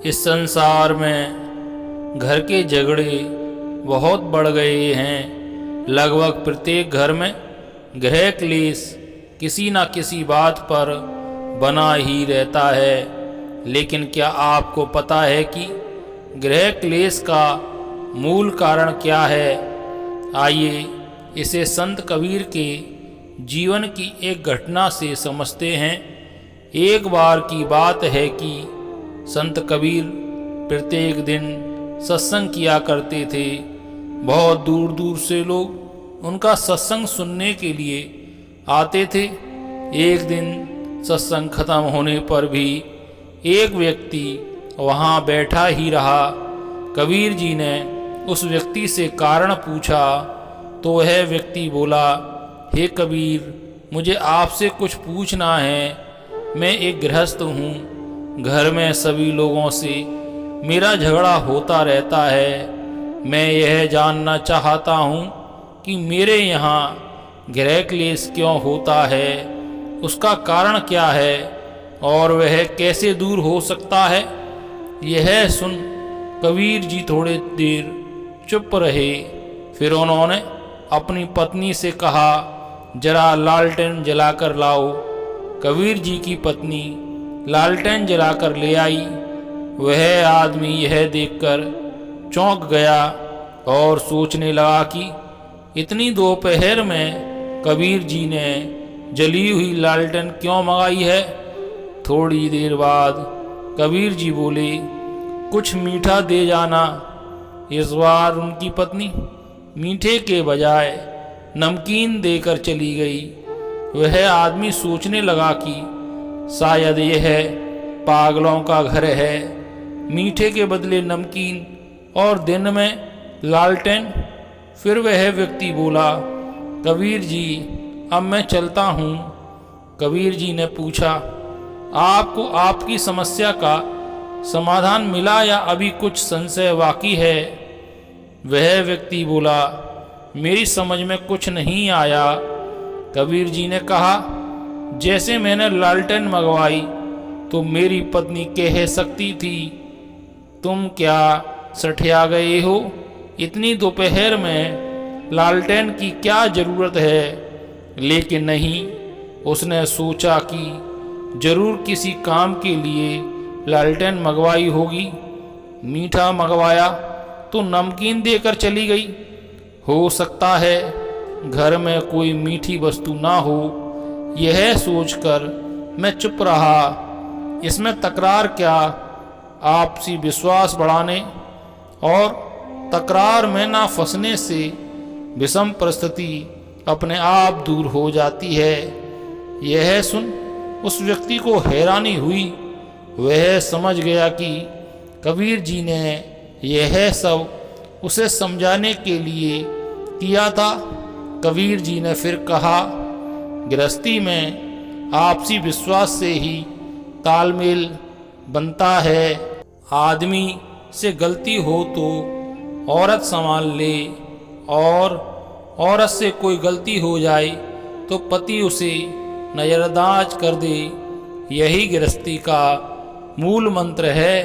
इस संसार में घर के झगड़े बहुत बढ़ गए हैं। लगभग प्रत्येक घर में गृह क्लेश किसी न किसी बात पर बना ही रहता है। लेकिन क्या आपको पता है कि गृह क्लेश का मूल कारण क्या है? आइए इसे संत कबीर के जीवन की एक घटना से समझते हैं। एक बार की बात है कि संत कबीर प्रत्येक दिन सत्संग किया करते थे। बहुत दूर दूर से लोग उनका सत्संग सुनने के लिए आते थे। एक दिन सत्संग खत्म होने पर भी एक व्यक्ति वहाँ बैठा ही रहा। कबीर जी ने उस व्यक्ति से कारण पूछा तो वह व्यक्ति बोला, हे कबीर, मुझे आपसे कुछ पूछना है। मैं एक गृहस्थ हूँ। घर में सभी लोगों से मेरा झगड़ा होता रहता है। मैं यह जानना चाहता हूँ कि मेरे यहाँ गृह क्लेश क्यों होता है, उसका कारण क्या है और वह कैसे दूर हो सकता है। यह सुन कबीर जी थोड़ी देर चुप रहे। फिर उन्होंने अपनी पत्नी से कहा, जरा लालटेन जलाकर लाओ। कबीर जी की पत्नी लालटेन जलाकर ले आई। वह आदमी यह देखकर चौंक गया और सोचने लगा कि इतनी दोपहर में कबीर जी ने जली हुई लालटेन क्यों मंगाई है। थोड़ी देर बाद कबीर जी बोले, कुछ मीठा दे जाना। इस बार उनकी पत्नी मीठे के बजाय नमकीन देकर चली गई। वह आदमी सोचने लगा कि शायद यह पागलों का घर है, मीठे के बदले नमकीन और दिन में लालटेन। फिर वह व्यक्ति बोला, कबीर जी, अब मैं चलता हूँ। कबीर जी ने पूछा, आपको आपकी समस्या का समाधान मिला या अभी कुछ संशय बाकी है? वह व्यक्ति बोला, मेरी समझ में कुछ नहीं आया। कबीर जी ने कहा, जैसे मैंने लालटेन मंगवाई तो मेरी पत्नी कह सकती थी, तुम क्या सठिया गए हो? इतनी दोपहर में लालटेन की क्या ज़रूरत है? लेकिन नहीं, उसने सोचा कि जरूर किसी काम के लिए लालटेन मंगवाई होगी। मीठा मंगवाया तो नमकीन देकर चली गई। हो सकता है घर में कोई मीठी वस्तु ना हो। यह सोचकर मैं चुप रहा। इसमें तकरार क्या? आपसी विश्वास बढ़ाने और तकरार में ना फंसने से विषम परिस्थिति अपने आप दूर हो जाती है। यह सुन उस व्यक्ति को हैरानी हुई। वह समझ गया कि कबीर जी ने यह सब उसे समझाने के लिए किया था। कबीर जी ने फिर कहा, गृहस्थी में आपसी विश्वास से ही तालमेल बनता है। आदमी से गलती हो तो औरत संभाल ले और औरत से कोई गलती हो जाए तो पति उसे नज़रअंदाज कर दे। यही गृहस्थी का मूल मंत्र है।